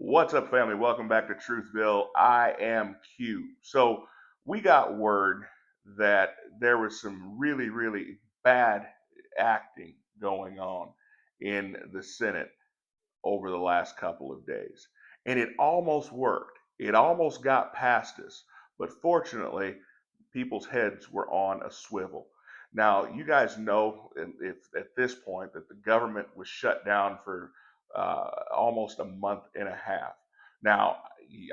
What's up, family? Welcome back to Truthville. I am Q. So, we got word that there was some really bad acting going on in the Senate over the last couple of days. And it almost worked. It almost got past us. But fortunately, people's heads were on a swivel. Now, you guys know if at this point that the government was shut down for almost a month and a half. Now,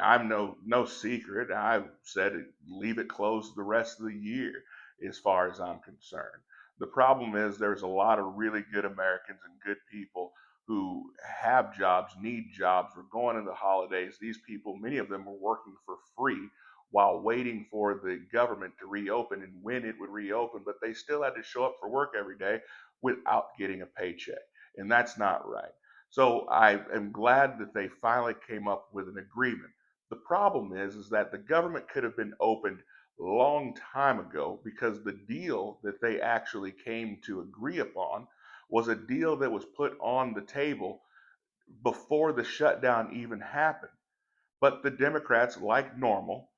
I'm no secret. I've said leave it closed the rest of the year, as far as I'm concerned. The problem is there's a lot of really good Americans and good people who have jobs, need jobs. We're going into the holidays. These people, many of them, were working for free while waiting for the government to reopen and when it would reopen, but they still had to show up for work every day without getting a paycheck. And that's not right. So I am glad that they finally came up with an agreement. The problem is that the government could have been opened a long time ago because the deal that they actually came to agree upon was a deal that was put on the table before the shutdown even happened. But the Democrats, like normal,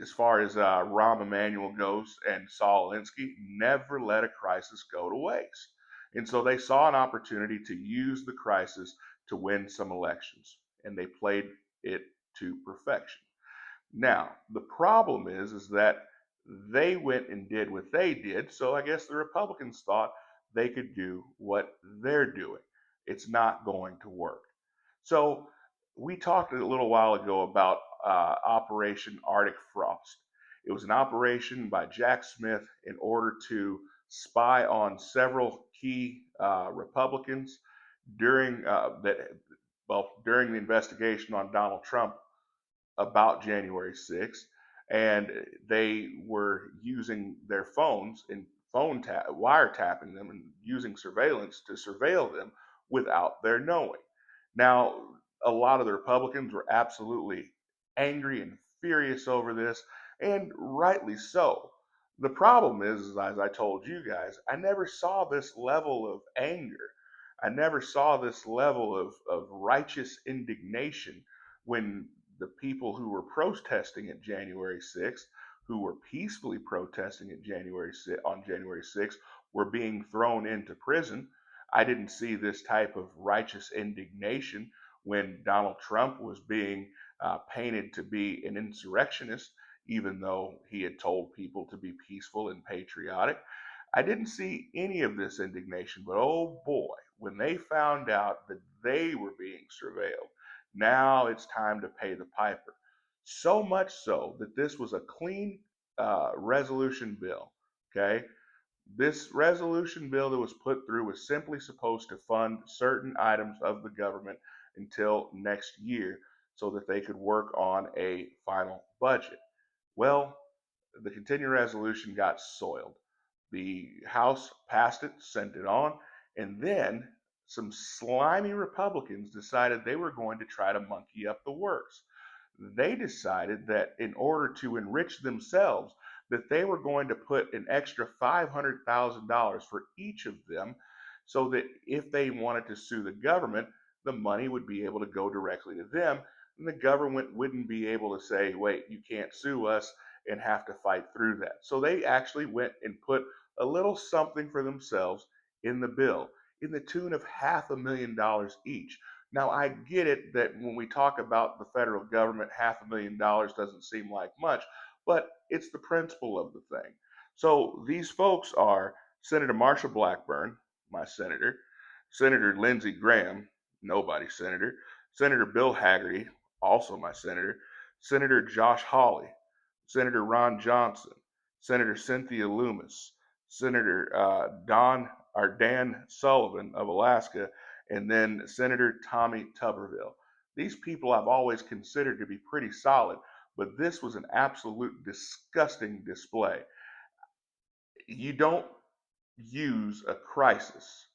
as far as Rahm Emanuel goes and Saul Alinsky, never let a crisis go to waste. And so they saw an opportunity to use the crisis to win some elections, and they played it to perfection. Now, the problem is that they went and did what they did, so I guess the Republicans thought they could do what they're doing. It's not going to work. So we talked a little while ago about Operation Arctic Frost. It was an operation by Jack Smith in order to spy on several key Republicans during during the investigation on Donald Trump about January 6th, and they were using their phones and wiretapping them and using surveillance to surveil them without their knowing. Now, a lot of the Republicans were absolutely angry and furious over this, and rightly so. The problem is, as I told you guys, I never saw this level of anger. I never saw this level of righteous indignation when the people who were protesting at January 6th, who were peacefully protesting at on January 6th, were being thrown into prison. I didn't see this type of righteous indignation when Donald Trump was being painted to be an insurrectionist, even though he had told people to be peaceful and patriotic. I didn't see any of this indignation, but oh boy, when they found out that they were being surveilled, now it's time to pay the piper. So much so that this was a clean resolution bill. Okay. This resolution bill that was put through was simply supposed to fund certain items of the government until next year so that they could work on a final budget. Well, the continuing resolution got soiled. The House passed it, sent it on, and then some slimy Republicans decided they were going to try to monkey up the works. They decided that in order to enrich themselves, that they were going to put an extra $500,000 for each of them so that if they wanted to sue the government, the money would be able to go directly to them, and the government wouldn't be able to say, wait, you can't sue us, and have to fight through that. So they actually went and put a little something for themselves in the bill in the tune of $500,000 each. Now, I get it that when we talk about the federal government, $500,000 doesn't seem like much, but it's the principle of the thing. So these folks are Senator Marsha Blackburn, my senator, Senator Lindsey Graham, nobody's senator, Senator Bill Hagerty, also my senator, Senator Josh Hawley, Senator Ron Johnson, Senator Cynthia Loomis, Senator Dan Sullivan of Alaska, and then Senator Tommy Tuberville. These people I've always considered to be pretty solid, but this was an absolute disgusting display. You don't use a crisis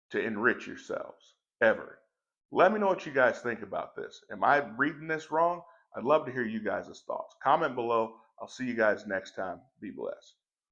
to enrich yourselves, ever. Let me know what you guys think about this. Am I reading this wrong? I'd love to hear you guys' thoughts. Comment below. I'll see you guys next time. Be blessed.